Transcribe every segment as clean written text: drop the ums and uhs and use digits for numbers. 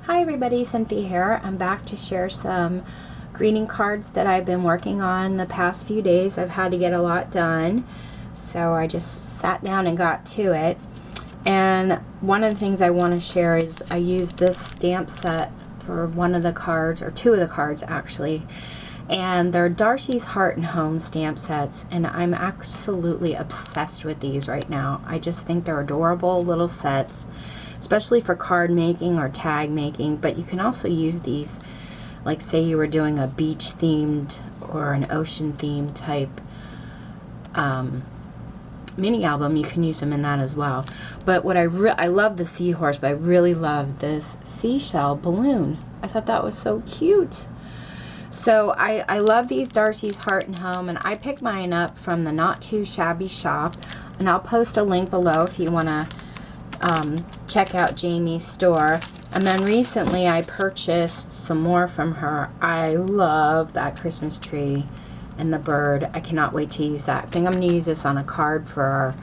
Hi everybody, Cynthia here. I'm back to share some greeting cards that I've been working on the past few days. I've had to get a lot done, so I just sat down and got to it. And one of the things I want to share is I used this stamp set for one of the cards, or two of the cards actually. And they're Darcy's Heart and Home stamp sets, and I'm absolutely obsessed with these right now. I just think they're adorable little sets, especially for card making or tag making, but you can also use these, like say you were doing a beach themed or an ocean themed type mini album. You can use them in that as well. But what I love the seahorse, but I really love this seashell balloon. I thought that was so cute. So I love these Darcy's Heart and Home, and I picked mine up from the Not Too Shabby shop, and I'll post a link below if you want to check out Jamie's store. And then recently I purchased some more from her. I love that Christmas tree and the bird. I cannot wait to use that. I think I'm going to use this on a card for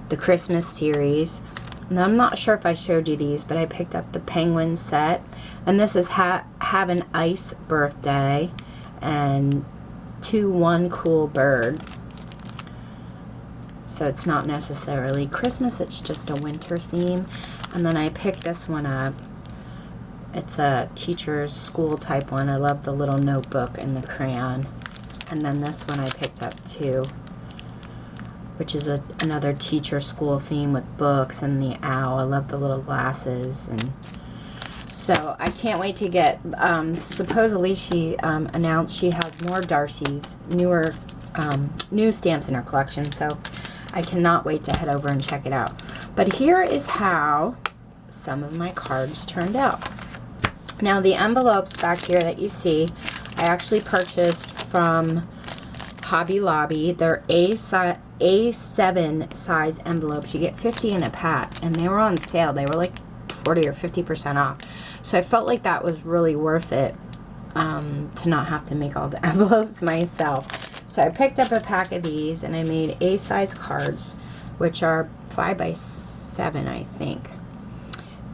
the Christmas series. And I'm not sure if I showed you these, but I picked up the penguin set, and this is Have an Ice Birthday and 2-1 Cool Bird. So it's not necessarily Christmas, it's just a winter theme. And then I picked this one up. It's a teacher's school type one. I love the little notebook and the crayon. And then this one I picked up too, which is another teacher school theme with books and the owl. I love the little glasses. And so I can't wait to get, supposedly she announced she has more Darcy's new stamps in her collection. So I cannot wait to head over and check it out. But here is how some of my cards turned out. Now the envelopes back here that you see, I actually purchased from Hobby Lobby. They're A7 size envelopes. You get 50 in a pack, and they were on sale. They were like 40 or 50% off. So I felt like that was really worth it to not have to make all the envelopes myself. So I picked up a pack of these, and I made A-size cards, which are 5x7, I think.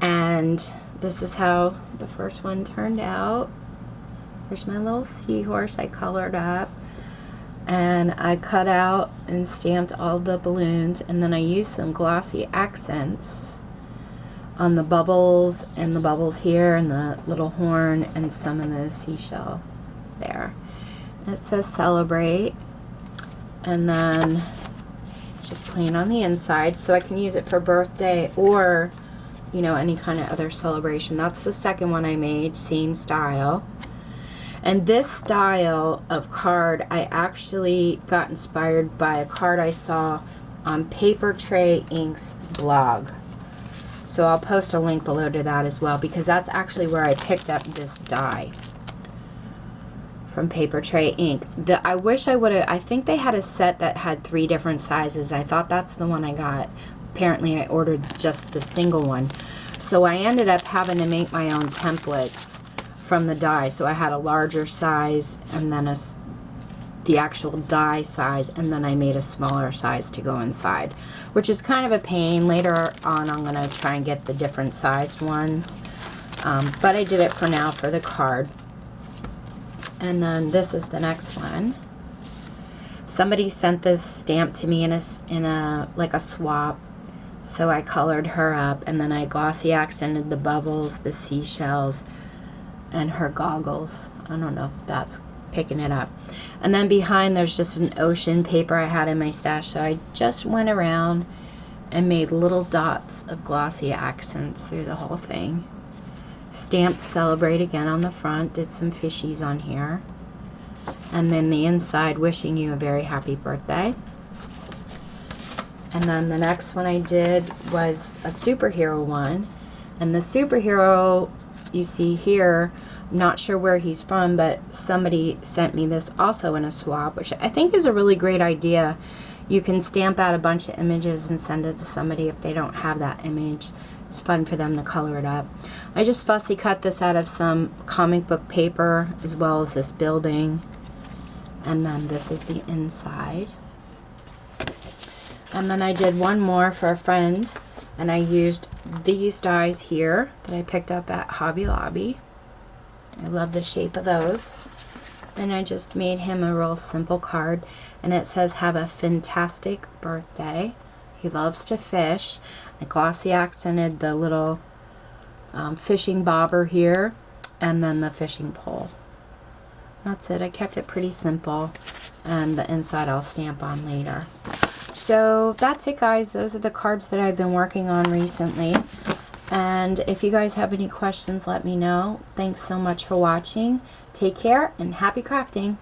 And this is how the first one turned out. There's my little seahorse I colored up. And I cut out and stamped all the balloons, and then I used some glossy accents on the bubbles, and the bubbles here, and the little horn, and some of the seashell there. It says Celebrate, and then it's just plain on the inside, so I can use it for birthday or, you know, any kind of other celebration. That's the second one I made, same style. And this style of card, I actually got inspired by a card I saw on Paper Tray Ink's blog. So I'll post a link below to that as well, because that's actually where I picked up this die. From Paper Tray Ink. I wish I would have, I think they had a set that had 3 different sizes. I thought that's the one I got. Apparently I ordered just the single one. So I ended up having to make my own templates from the die. So I had a larger size, and then the actual die size, and then I made a smaller size to go inside, which is kind of a pain. Later on I'm going to try and get the different sized ones. But I did it for now for the card. And then this is the next one. Somebody sent this stamp to me in a like a swap, so I colored her up, and then I glossy accented the bubbles, the seashells, and her goggles. I don't know if that's picking it up. And then behind there's just an ocean paper I had in my stash, so I just went around and made little dots of glossy accents through the whole thing. Stamped Celebrate again on the front, did some fishies on here, and then the inside, wishing you a very happy birthday. And then the next one I did was a superhero one, and the superhero you see here, not sure where he's from, but somebody sent me this also in a swap, which I think is a really great idea. You can stamp out a bunch of images and send it to somebody if they don't have that image. It's fun for them to color it up. I just fussy cut this out of some comic book paper, as well as this building. And then this is the inside. And then I did one more for a friend And I used these dies here that I picked up at Hobby Lobby. I love the shape of those. And I just made him a real simple card. And it says, have a fantastic birthday. He loves to fish. I glossy accented the little fishing bobber here. And then the fishing pole. That's it. I kept it pretty simple. And the inside I'll stamp on later. So that's it, guys. Those are the cards that I've been working on recently. And if you guys have any questions, let me know. Thanks so much for watching. Take care and happy crafting.